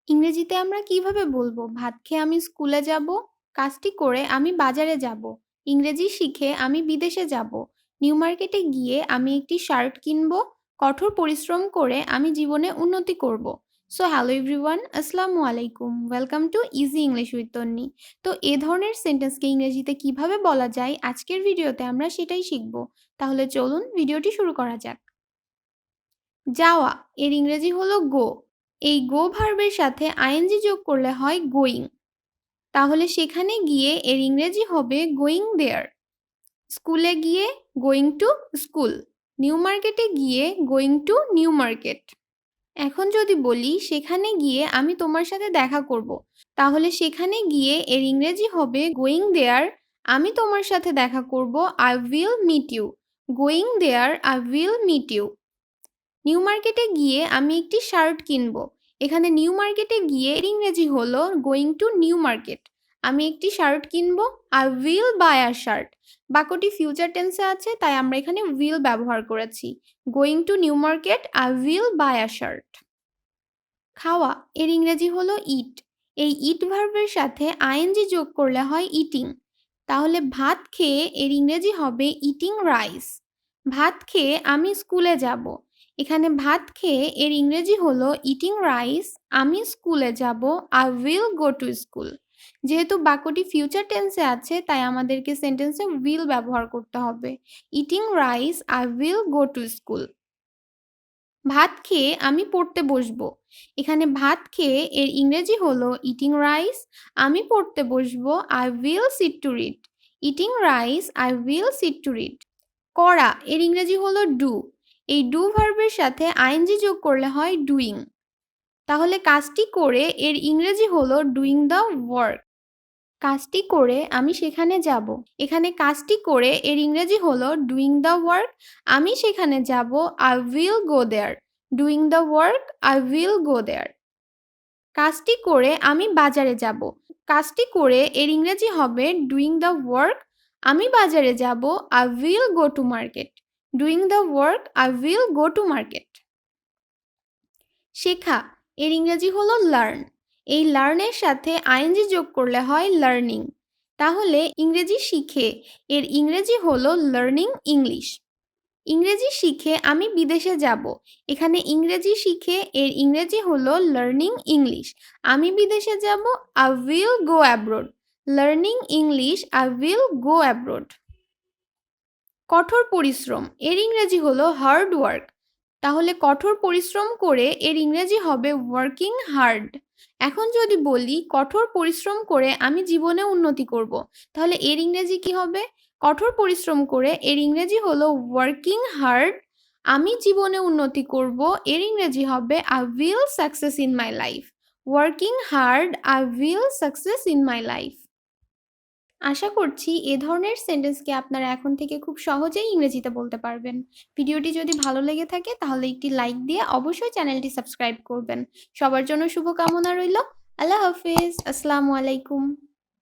ইংরেজিতে আমরা কিভাবে বলবো ভাত খেয়ে আমি স্কুলে যাব, কাজটি করে আমি বাজারে যাব, ইংরেজি শিখে আমি বিদেশে যাব, নিউ মার্কেটে গিয়ে আমি একটি শার্ট কিনবো, কঠোর পরিশ্রম করে আমি জীবনে উন্নতি করব। সো হ্যালো এভরিওয়ান, আসসালামু আলাইকুম, welcome to easy English with Tonni. তো এ ধরনের সেন্টেন্সকে ইংরেজিতে কিভাবে বলা যায় আজকের ভিডিওতে আমরা সেটাই শিখব। তাহলে চলুন ভিডিওটি শুরু করা যাক। যাওয়া এর ইংরেজি হলো গো। এই গো ভার্বের সাথে আইএনজি যোগ করলে হয় গোয়িং। তাহলে সেখানে গিয়ে এর ইংরেজি হবে গোয়িং দেয়ার। স্কুলে গিয়ে গোয়িং টু স্কুল। নিউ মার্কেটে গিয়ে গোয়িং টু নিউ মার্কেট। এখন যদি বলি সেখানে গিয়ে আমি তোমার সাথে দেখা করব, তাহলে সেখানে গিয়ে এর ইংরেজি হবে গোয়িং দেয়ার। আমি তোমার সাথে দেখা করব, I will meet you. Going there I will meet you. New মার্কেটে গিয়ে আমি একটি শার্ট কিনবো। এখানে নিউ মার্কেটে গিয়ে এর ইংরেজি হলো গোয়িং টু নিউ মার্কেট। আমি একটি শার্ট কিনবো, I will buy a shirt. বাক্যটি ফিউচার টেন্সে আছে, তাই আমরা এখানে উইল ব্যবহার করেছি। Going to new market, I will buy a shirt. খাওয়া এর ইংরেজি হলো ইট। এই ইট ভার্বের সাথে আইএনজি যোগ করলে হয় ইটিং। তাহলে ভাত খেয়ে এর ইংরেজি হবে ইটিং রাইস। ভাত খেয়ে আমি স্কুলে যাব। এখানে ভাত খেয়ে এর ইংরেজি হলো ইটিং রাইস। আমি স্কুলে যাব, I will go to school. যেহেতু বাক্যটি ফিউচার টেন্সে আছে, তাই আমাদেরকে সেন্টেন্সে উইল ব্যবহার করতে হবে। Eating rice, I will go to school. ভাত খেয়ে আমি পড়তে বসবো। এখানে ভাত খেয়ে এর ইংরেজি হলো ইটিং রাইস। আমি পড়তে বসবো, I will seat to read. Eating rice, I will seat to read. করা এর ইংরেজি হলো ডু। এই ডু ভার্বের সাথে আইএনজি যোগ করলে হয় ডুইং। তাহলে কাজটি করে এর ইংরেজি হলো ডুইং দ্য ওয়ার্ক। কাজটি করে আমি সেখানে যাব। এখানে কাজটি করে এর ইংরেজি হলো ডুইং দ্য ওয়ার্ক। আমি সেখানে যাব, I will go there. Doing the work, I will go there. কাজটি করে আমি বাজারে যাব। কাজটি করে এর ইংরেজি হবে ডুইং দ্য ওয়ার্ক। আমি বাজারে যাব, I will go to market. Doing the work, I will go to market. শেখা এর ইংরেজি হলো লার্ন। এই লার্নের সাথে আইএনজি যোগ করলে হয় লার্নিং। তাহলে ইংরেজি শিখে এর ইংরেজি হলো লার্নিং ইংলিশ। ইংরেজি শিখে আমি বিদেশে যাব। এখানে ইংরেজি শিখে এর ইংরেজি হলো লার্নিং ইংলিশ। আমি বিদেশে যাব, I will go abroad. Learning English, I will go abroad. কঠোর পরিশ্রম এর ইংরেজি হলো হার্ড ওয়ার্ক। তাহলে কঠোর পরিশ্রম করে এর ইংরেজি হবে ওয়ার্কিং হার্ড। এখন যদি বলি কঠোর পরিশ্রম করে আমি জীবনে উন্নতি করব, তাহলে এর ইংরেজি কি হবে? কঠোর পরিশ্রম করে এর ইংরেজি হলো ওয়ার্কিং হার্ড। আমি জীবনে উন্নতি করব, এর ইংরেজি হবে I will success in my life. Working hard, I will success in my life. আশা করছি এ ধরনের সেন্টেন্সকে আপনারা এখন থেকে খুব সহজেই ইংরেজিতে বলতে পারবেন। ভিডিওটি যদি ভালো লেগে থাকে তাহলে একটি লাইক দিয়ে অবশ্যই চ্যানেলটি সাবস্ক্রাইব করবেন। সবার জন্য শুভকামনা রইল। আল্লাহ হাফিজ, আসসালামু আলাইকুম।